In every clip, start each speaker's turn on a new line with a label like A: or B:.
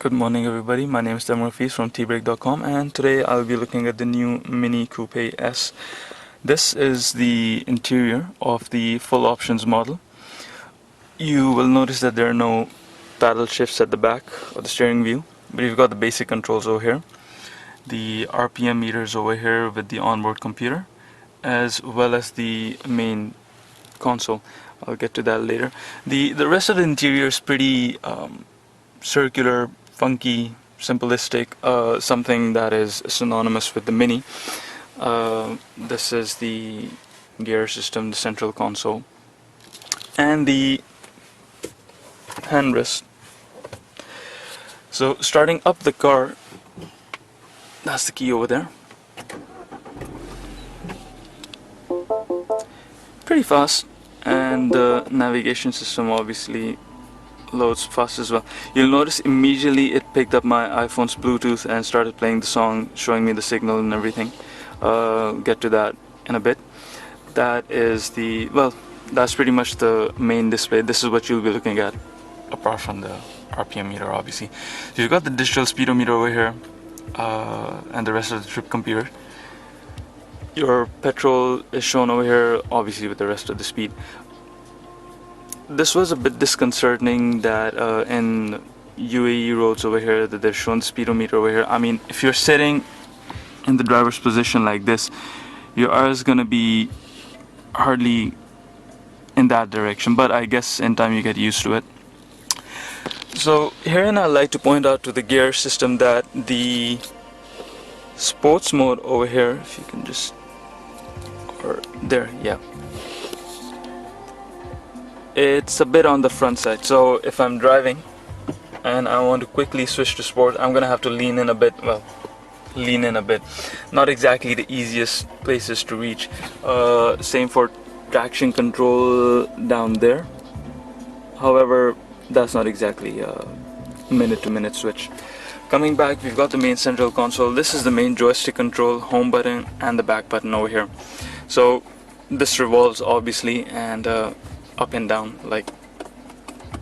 A: Good morning everybody, my name is Demorfis from tbreak.com and today I'll be looking at the new Mini Coupe S. This is the interior of the full options model. You will notice that there are no paddle shifts at the back of the steering wheel, but you've got the basic controls over here. The RPM meters over here with the onboard computer, as well as the main console. I'll get to that later. The rest of the interior is pretty circular, funky, simplistic, something that is synonymous with the Mini. This is the gear system, the central console, and the handrest. So starting up the car, that's the key over there. Pretty fast, and the navigation system obviously loads fast as well. You'll notice immediately it picked up my iPhone's Bluetooth and started playing the song, showing me the signal and everything. Get to that in a bit. That is that's pretty much the main display. This is what you'll be looking at, apart from the RPM meter obviously. So you've got the digital speedometer over here, and the rest of the trip computer. Your petrol is shown over here, obviously with the rest of the speed. This was a bit disconcerting that in UAE roads over here that they're showing the speedometer over here. I mean, if you're sitting in the driver's position like this, your eyes is gonna be hardly in that direction, but I guess in time you get used to it. So herein I'd like to point out to the gear system that the sports mode over here, if you can just, or there, yeah, it's a bit on the front side. So if I'm driving and I want to quickly switch to sport, I'm gonna have to lean in a bit. Well, lean in a bit, not exactly the easiest places to reach. Same for traction control down there. However, that's not exactly a minute to minute switch. Coming back, we've got the main central console. This is the main joystick control, home button and the back button over here. So this revolves obviously, and up and down, like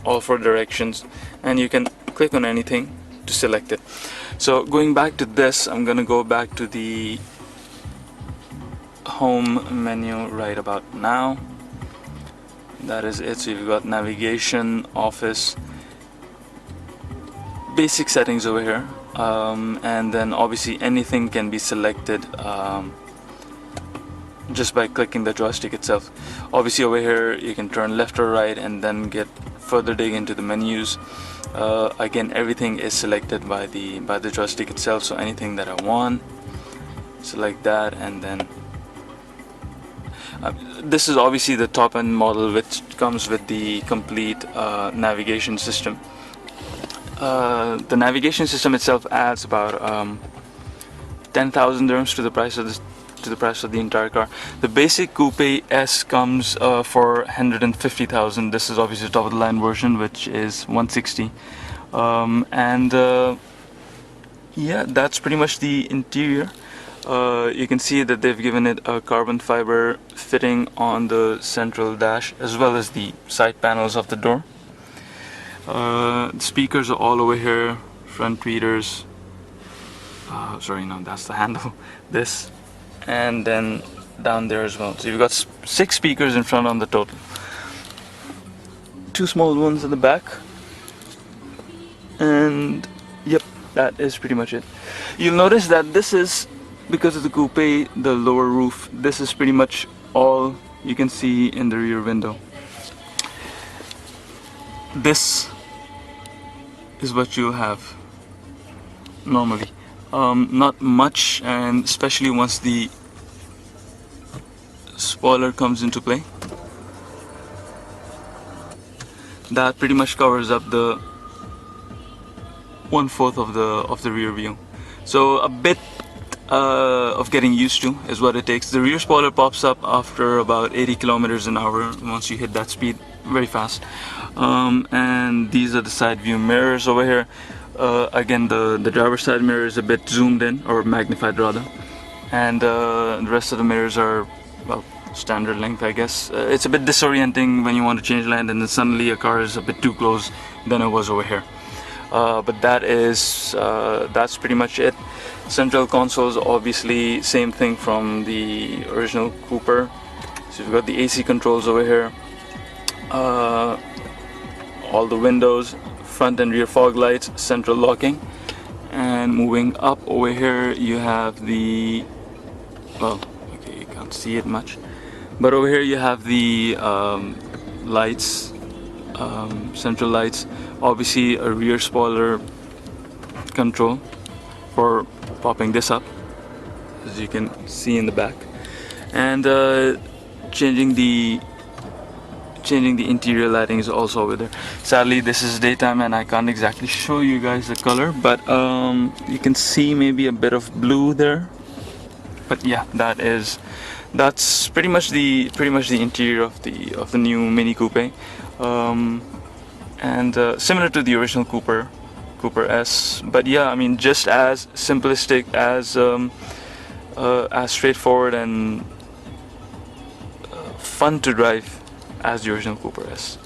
A: all four directions, and you can click on anything to select it. So going back to this, I'm gonna go back to the home menu right about now. That is it. So you've got navigation, office, basic settings over here, and then obviously anything can be selected just by clicking the joystick itself. Obviously over here you can turn left or right and then get further dig into the menus. Again, everything is selected by the joystick itself, so anything that I want, select that, and then this is obviously the top end model, which comes with the complete navigation system. The navigation system itself adds about 10,000 dirhams to the price of the entire car. The basic Coupe S comes for 150,000. This is obviously the top of the line version, which is 160. Yeah, that's pretty much the interior. You can see that they've given it a carbon fiber fitting on the central dash, as well as the side panels of the door. The speakers are all over here, front tweeters. Sorry, no, that's the handle. This, and then down there as well. So you've got 6 speakers in front on the total. 2 small ones in the back, and yep, that is pretty much it. You'll notice that this is, because of the coupe, the lower roof, this is pretty much all you can see in the rear window. This is what you'll have normally. Not much, and especially once the spoiler comes into play, that pretty much covers up the 1/4 of the rear view. So a bit of getting used to is what it takes. The rear spoiler pops up after about 80 kilometers an hour once you hit that speed, very fast. And these are the side view mirrors over here. Again, the driver's side mirror is a bit zoomed in, or magnified rather, and the rest of the mirrors are, well, standard length, I guess. It's a bit disorienting when you want to change lane and then suddenly a car is a bit too close than it was over here. but that's pretty much it. Central consoles, obviously same thing from the original Cooper. So you've got the AC controls over here, all the windows, front and rear fog lights, central locking. And moving up over here, you have the, well, okay, you can't see it much, but over here you have the lights, central lights, obviously a rear spoiler control for popping this up, as you can see in the back, and changing the interior lighting is also over there. Sadly, this is daytime and I can't exactly show you guys the color, but you can see maybe a bit of blue there. But yeah, that's pretty much the interior of the new Mini Coupe, and similar to the original Cooper S. But yeah, I mean, just as simplistic, as straightforward and fun to drive as the original Cooper S.